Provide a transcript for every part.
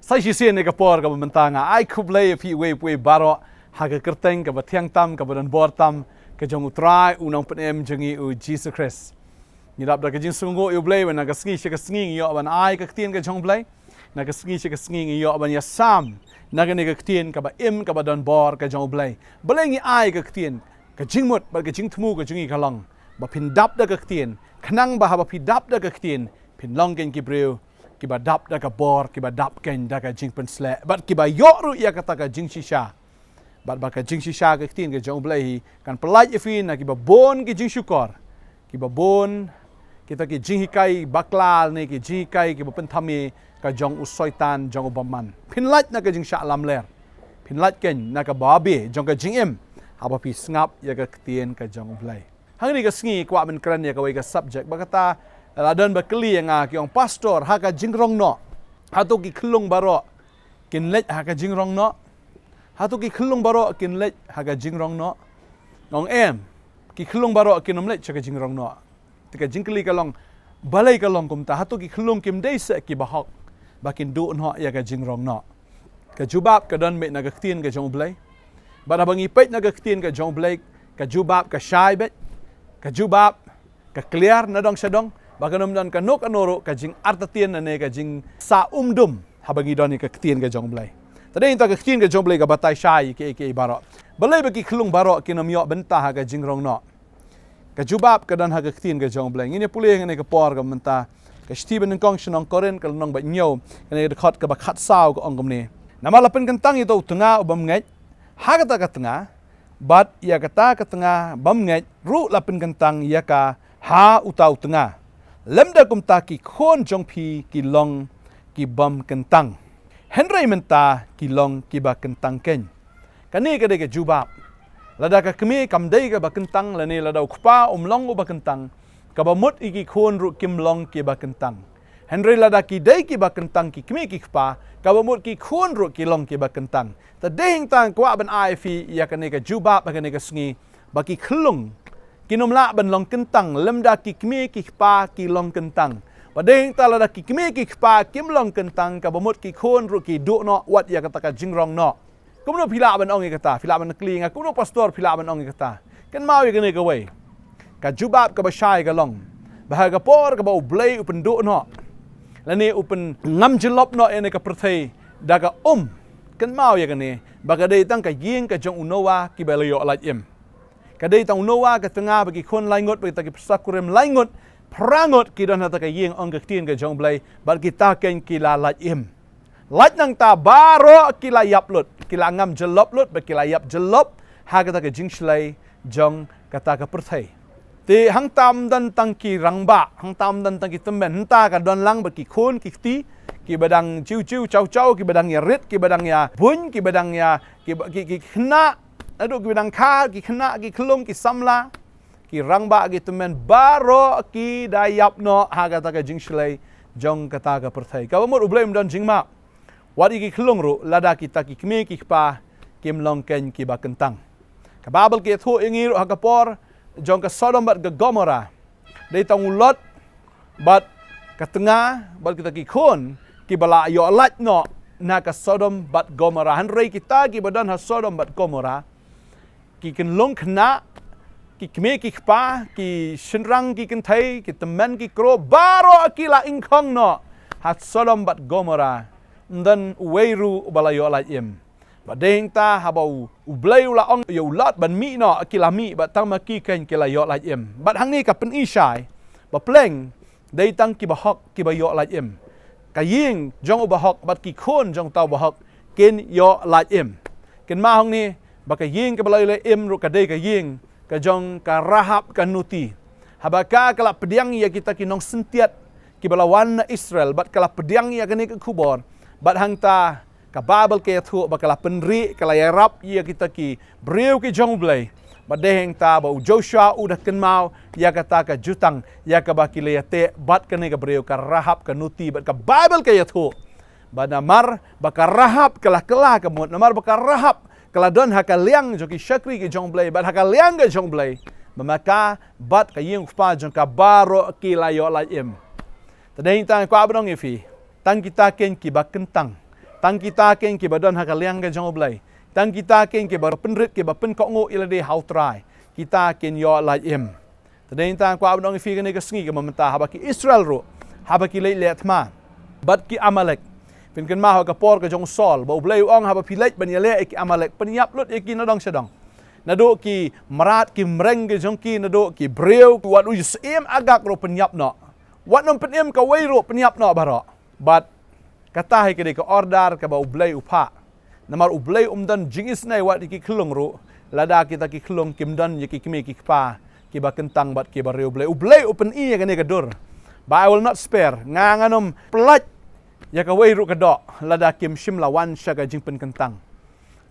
sai sien ne kapor ka mentanga ai khublei phi we baroh ha ka kerteng ka bathiang tam ka badan bor tam ka jong utrai unong penem jengi u Jesus Christ ni dap da ka jing sungo u blei wen na ka sngi yo ban ai ka tien ka jong blei na ka sngi yo ban ya sam na ka ne ka tien ka ba im ka badan bor ka jong blei ngi ai ka tien ka jing mot ba ka jing thmu ka jingi kalong ba phin dap da ka tien khnang ba ha ba phi dap da ka tien phin long ken ki breu ki ba dap da ka bor ki ba dap ken da ka jing pen sle bat ki ba yo ru ya kata ka jing shisha bat ba ka jing shisha ka tin ka jong blai kan pelaj ifin na ki ba bon ki jing syukor ki ba bon kita ki jing hikai baklal ni ki jing hikai ki ba pen thami ka jong usoitan jong ubaman phin laj na ka jing sha lam ler phin laj ken na ka ba be jong ka jing em ha ba pi ngap ya ka tien ka jong blai hang ni ka sngi kwa ben kran ya ka wai ka subject ba kata ladan bakli nga ki ong pastor ha ka jingrongnoh hato ki khunlung baroh kin leit ha ka jingrongnoh hato ki khunlung baroh kin leit ha ka jingrongnoh Nongkhryiem ki khunlung baroh kin om leit cha ka jingrongnoh tika jingkli ka long balai ka long kum ta hato ki khunlung kim dei se ki bahok bakin du no ya ka jingrongnoh ka jubab ka don me na ka tien ka jong blai ba na bangi pet na ka tien ka jong blai ka jubab ka shai bet ka jubab ka clear na dong sadong baganom dan kanok anoro ka jing artatien na ka jing sa umdum habangi doni ka ktien ka jong blai tade inta ka ktien ka jong blai ka batai shai ke baroh balai bagi khulung baroh kinom yo bentah ka jingrongnoh ka jubab ka dan ha ka ktien ka jong blai ngine pulih ngene ka por ka menta ka Stephen kong shnong koren ka nong ba nyo ngene de khot ka ba khat saw ka ong komne namala pen kantang ito tunga ubam ngai ha ka tanga bat ya kata ka tanga bam ngai ru la pen kantang ya ka ha utau tanga lemda kumta ki khon jong phi ki long ki bam kentang henry menta ki long ki ba kentang ken kani ka de ke jubab lada ka kemi kam dei ka ba kentang lani lada khpa long ba kentang ka ba mut iki khon ru kim long ki ba kentang henry lada ki dei ki ba kentang ki kemi ki khpa ka ba mut ki khon ru ki long ki ba kentang ta ding tang kwa ban ai fi ya kani ka jubab ba kani ka sngi ba ki khulung kinom la ban long kentang lemda ki kmi ki khpa ki long kentang badeng tala da ki kmi ki khpa kim long kentang ka bamut ki khon ru ki du no wat ya kata ka jingrongnoh kumno phila ban ong kata phila ban klinga kumno pastor phila ban ong kata kan mau ye ka wei ka jubab ka ba shai ka long ba ka por ka ba blai upen du no lani upen ngam jilop no ene ka prthei da ka kan mau ye ka ba ka dei tang ka ying ka jong unowa ki ba yo la im kadai tang noa ka tengah bagi khon laingot bagi taki sakurem laingot prangot ki don hata ka yeng ong ka tien ka jong blai bar kita ken ki la lait im lait nang ta baroh ki la yap lut ki la ngam jelop lut ba ki la yap jelop ha ka ta ka jing shlai jong kata ka perthai ti hang tam dan tang ki rangba hang tam dan tang ki temen ta ka don lang bagi khon ki ti ki badang ciu chau ki badang ya rit ki badang ya bun ki badang ya ki khna aduh ki bidang kha ki khna ki khulung ki samla ki rangba ki temen baroh ki dayap no ha kata ka jing shlai jong kata ka perthai ka mot ublem don jing ma wadi ki khulung ru lada kita ki kmi ki pa kim long ken ki ba kentang ka babel ki thu ingi ru ha ka por jong ka Sodom bat ka Gomora dei tang ulot bat ka tengah bat kita ki khon ki bala yo lat no na ka Sodom bat Gomora han rei kita ki badan ha Sodom bat Gomora ki ken long khna ki kme ki khpa ki shinrang ki ken thai ki temen ki kro baroh ki la ingkhong no hat Sodom bat Gomora dan weiru balayo la im badeng ta habau ublei la ong yo lat ban mi no ki la mi bat tang ma ki ken ki la yo la im bat hang ni ka pen ishai ba pleng dei tang ki ba hok ki ba yo la im ka ying jong ba hok bat ki khon jong tau ba hok ken yo la im ken ma hong ni baka ying ka balai le im ru ka dei ka ying ka jong ka rahap ka nuti habaka kala pediang ya kita ki nong sentiat ki balawan Israel bat kala pediang ya kani ka khubor bat hangta ka babel ke thu bakala penri kala yarap ya kita ki breu ki jong blai bat deheng ta ba Joshua udah ken mau ya kata ka jutang ya ka baki le te bat kani ka breu ka rahap ka nuti bat ka babel ke thu bat namar baka rahap kala ka mut namar baka rahap kala don haka liang jo ki shakri ki jong blai bat haka liang ke jong blai maka bat ka yeng fa jong ka baroh ki la yo la im tadeng tang kwa brong ifi tang kita ken ki ba kentang tang kita ken ki badon hakaliang ke jong oblay tang kita ken ki bar penrit ki ba pen kok ngo ilade how try kita ken yo laim tadeng tang kwa abdong fi ken ke sngi ke mamenta habaki Israel ro habaki leit ma bat ki Amalek pin ken ma ha ka por ke jong Sol ba oblay ong haba pilait ban yale ki Amalek penyap lut ki nadong sedang nado ki marat ki mreng ke jong ki nado ki breu wat u sem agak ro penyap no wat nom penem ka wei ro penyap no baro but kata hai ke de ka order ka ba oblay upa namar oblay dan jingis nai wat ki khunlung ro lada kita ki khulung kimdan ye ki kimi ki pa ki ba kentang bat ki ba reu oblay open i ka ne ka dur but I will not spare nganganom pelat ya ka wei ro ka do lada kim shim lawan syaga jing pen kentang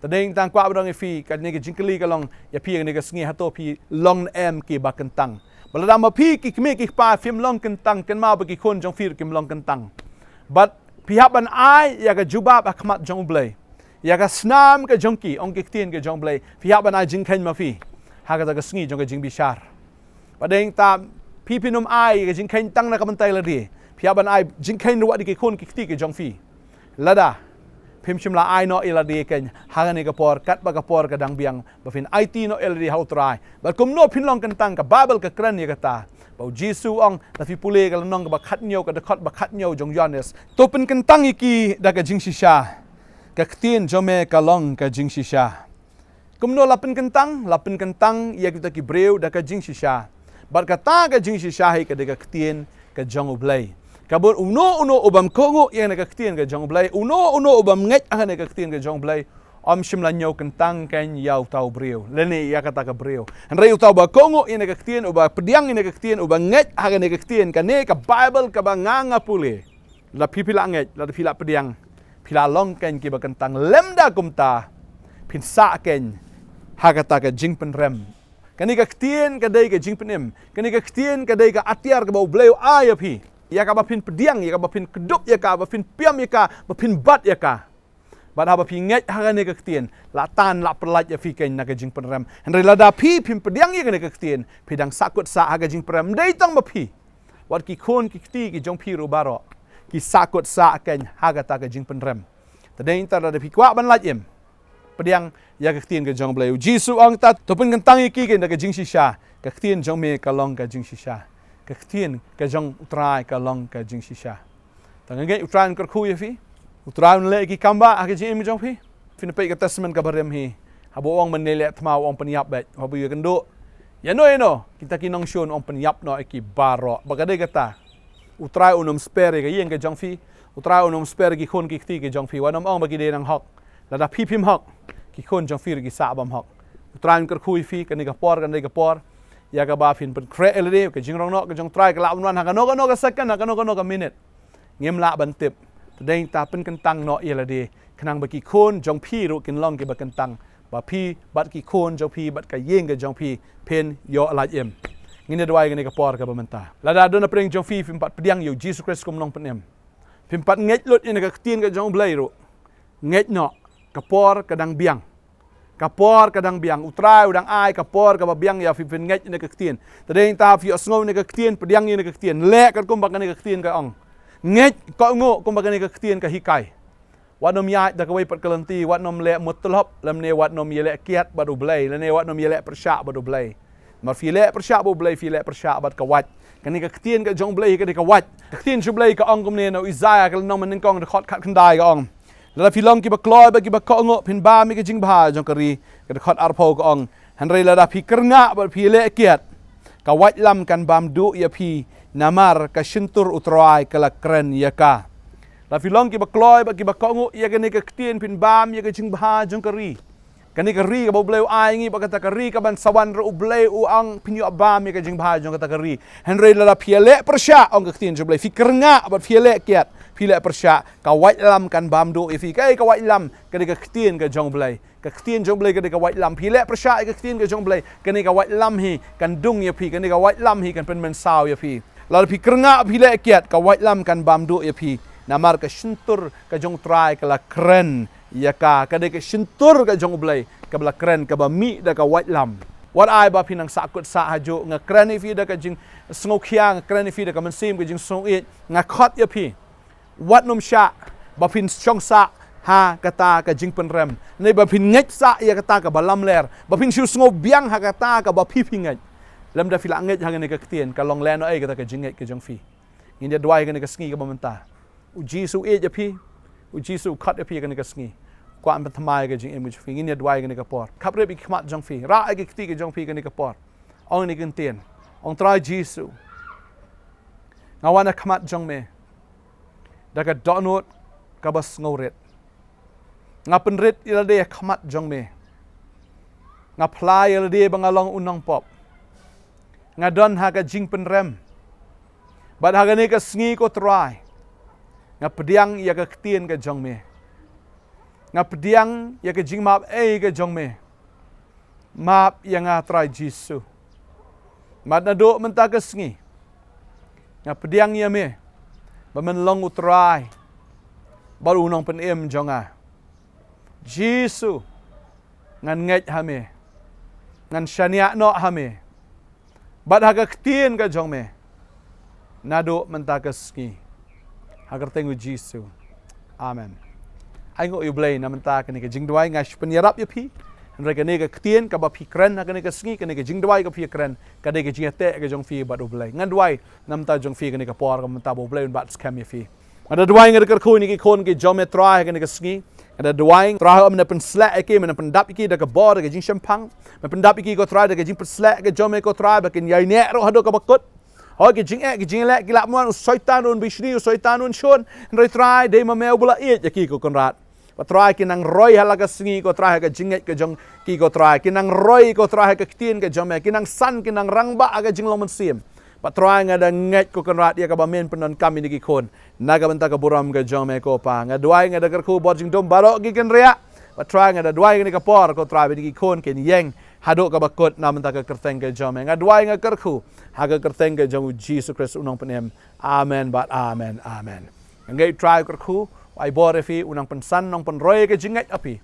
tadeng tang kwa bdong fi ka ne ka jingkeli ka long ya pi ne ka sngi hato pi long em ki ba kentang balada ma pi ki kimi ki pa film long kentang ken ma ba ki khon jong fir kim long kentang but pihak ban ai ya ka jubab akhmat jong oblay ya ka snam ka jongki ong ki tien ka jong oblay pihak ban ai jing khen ma fi ha ka sngi jong ka jing bishar padeng ta pi pinum ai ka jing khen tang na ka bantai la di pihak ban ai jing khen ro di ki khon ki ti ka jong fi lada phim shimla ai no ila di ken ha ne ka por kat ba ka por ka dang biang ba fin IT no ila di how try ba kum no phin long kentang ka bible ka kran ni ka ta bau Jisu ong ta fi pule ka nong ba khat nyau ka da khat ba khat nyau jong Jenesis to pen kentang iki da ka jing shisha ka ktien jome ka long ka jing shisha kum no lapin kentang ya kita ki breu da ka jing shisha bar kata ka jing shisha hi ka de ka ktien ka jong oblay kabur uno ubam kongo yang na ka ktien ka jong oblay uno ubam nget ha na ka ktien ka jong oblay om shimla nyau kentang kan yau tau breu lene ya kata ka breu andrei utau ba kongo ina ka ktien uba pediang ina ka ktien uba nget ha ne ka ktien ka ne ka bible ka ba nganga pule la pipila nget la pila pediang pila long kan ki ba kentang lemda kumta pin sa ken ha kata ka jing pen rem kani ka ktien ka dei ka jing pen em kani ka ktien ka dei ka atiar ka ba bleu ayapi ya ka ba pin pediang ya ka ba pin kedup ya ka ba pin piam ya ka ba pin bat ya ka bad haba pi nget ha ne ka ktien la tan la perlat ya fi ken na ka jing pen rem andai la da pi pin pediang ya ne ka ktien pidang sakut sa ha ka jing pen rem dei tang ba pi wat ki khon ki kti ki jong pi ro baro ki sakut sa ken ha ka ta ka jing pen rem tadeng ta da pi kwa ban la em pediang ya ka ktien ka jong bleu Jisu ang ta to pen kentang ki ken da ka jing shisha ka ktien jong me ka long ka jing shisha ka ktien ka jong utrai ka long ka jing shisha tang nge utrai kar khu ya fi utrai le ki kamba ha ka jing jong fi fin pe ka testament ka barem hi habo ong menele tmau ong penyap bet habo ya kendo ya no kita ki nong shon ong penyap no ki baro bagade kata utrai unum spare ka yeng ka jong fi utrai unum spare ki khon ki kti ki jong fi wanom ong bagi de nang hok la da pi pim hok ki khon jong fi ki sa bam hok utrai kar khu fi ka ni ka por ya ka ba fin pen kre ele ka jingrongnoh ka jong try ka la wan ha ka no ka second ha ka no ka minute ngem la ban tip tadeng ta pen kentang no ele de kanang ba ki khon jong pi ro kin long ki ba kentang ba pi bat ki khon jong pi bat ka yeng ka jong pi pen yo ala em ngine dwai ngene ka por ka ba menta la da dona preng jong fi pat pediang yo Jesus Christ kum long pen em pim pat nget lut ina ka ktien ka jong blai ro nget no ka por ka dang biang kapor kadang biang utrai udang ai kapor ka biang ya fi fin nget ne ka ktien tadeng ta fi osngau ne ka ktien pediang ne ka ktien le ka kum bak ne ka ktien ka ong nget ko ngo kum bak ne ka ktien ka hikai wanom ya da ka wei pat kalanti wanom le mutlop lam ne wanom yele kiat badu blai le ne wanom yele persya badu blai mar fi le persya bu blai fi le persya bat ka wat kani ka ktien ka jong blai ka ka wat ka ktien chu blai ka ong kum ne no Isaiah ka no man kong de khot khat khandai ka ong la filong ki ba kloi ba ki ba ko ngo pin ba mi ka jing bha jong kari ka khot arpo ko ong han rei la da phi kernga ba phi le kiat ka wat lam kan bam du ya phi namar ka shintur utrai kala kren ya ka la filong ki ba kloi ba ki ba ko ngo ya ka ne ka ktien pin bam ya ka jing bha jong kari kani ka ri ka ba bleu ai ngi ba ka ta ka ri ka ban sawan ro bleu u ang pinyo ba mi ka jing bha jong ka ta ka ri han rei la da phi le persya ong ka ktien jo bleu fi kernga ba phi le kiat pila persya ka white lam kan bam do ifi kai ka white lam ka de ka ktien ka jong blai ka ktien jong blai ka de ka white lam pila persya ka ktien ka jong blai ka ni ka white lam hi kan dung ya phi ka ni ka white lam hi kan pen men saw ya phi la phi krenga pila kiat ka white lam kan bam do ya phi namar ka shintur ka jong try ka la kren ya ka de ka shintur ka jong blai ka bla kren ka ba mi da ka white lam what ai ba pinang sakut sa hajo nga kren ifi da ka jing snokhiang kren ifi da ka man sim ka jing song it nga khot ya phi wat nom sha ba pin chong sa ha kata ka jing pen rem nei ba phin ngej sa ya kata ka balam ler ba phin siu sngo biang ha kata ka ba phi ngej lam da fila ngej ha ne ka ktien ka long len ai kata ka jing ngej ka jong fi in dia dwai ka ne ka sngi ka ba menta u jisu e ja phi u jisu khat ja phi ka ne ka sngi kwa an thamai ka jing em ju fi in dia dwai ka ne ka por khap re bi khmat jong fi ra ai ki kti ka jong fi ka ne ka por ong ni kan tien ong trai jisu ngawana khmat jong me da ka donot ka bas ngoret nga penrit ila de khmat jong me nga plai ila de bangalong unang pop nga don ha ka jing pen rem bad ha ne ka sngi ko try nga pediang ya ka ktien ka jong me nga pediang ya ka jing map e ka jong me map ya nga try jisu mad na do menta ka sngi nga pediang ya me ba men long utrai baru nong pen em jonga jisu ngan ngej hame ngan shania no hame bad haga ktien ka jong me nado menta ka ski hagar tengu jisu amen ai ngo iblay na menta ka ni ka jingdwai nga penyarap ya pi mereka ni ka ktien ka ba pi kren haga ni ka ski ka ni ka jingdwai ka pi kren ka de ka jingate ka jong fi bad oblay ngan dwai nam ta jong fi ka ni ka por ka menta bo oblay bat scam ya fi ada dwai nga ka khu ni ki khon ki jometra ka ni ka ski ada dwai traho amna pen slek ke mena pendap iki da ka bor ka jing champang men pendap iki ko try da ka jing slek ka jome ko try ba kin yai ne ro hado ka bakut ho ki jing e ki jing lek ki lap mon shaitan un bishni shaitan un shon roi try de ma mel bula e ki ko konrat ba try ki nang roi hala ka sngi ko try ka jing ka jong ki ko try ki nang roi ko try ka ktien ka jome ki nang san ki nang rangba ka jing lomon sim patrai nga da nget ko konrat ya ka ba men penon kami ni ki kon naga banta ka buram ka jome ko pa nga duai nga da kerku bor jing dom baroh ki ken ria patrai nga da duai ni ka por ko trai ni ki kon ken yeng hado ka bakot na banta ka kerteng ka jome nga duai nga kerku ha ka kerteng ka jong Jesus Christ unong penem amen but amen amen ngai try kerku ai bor fi unang pensan nong pen roy ka jinget api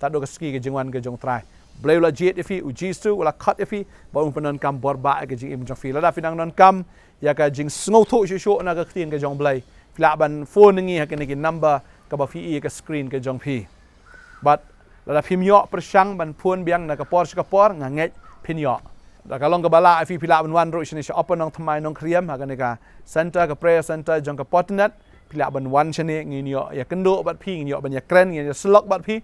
tado ka ski ka jingwan ka jong try Blay ula jet ifi ujisu ula cut ifi ba umpenan kam borba ka jing im jong fi la finang non kam ya ka jing sngo tho shu na ka ktien ka jong blay fla ban phone ngi ha ka ni number ka ba fi ka screen ka jong fi but la phim yo persang ban phone biang na ka por nga nget pin yo da ka long ka bala ifi pila ban wan ro shini sha open Nongthymmai Nongkhryiem ha ka ni ka center ka prayer center jong ka Potternet pila ban wan shini ngi yo ya kendo bat phi ngi yo ban ya kren ngi ya slok bat phi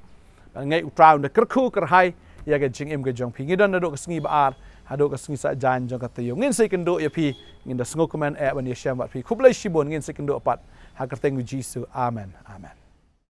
ngai utrau na kerku kerhai ya ka jing im ka jong phi ngidon do ka sngi baar hado ka sngi sa jan jong ka tayo ngin sei kendo ya phi ngin da sngo comment ban ya sham bat phi khublai shibon ngin sei kendo pat ha ka tengu jisu amen amen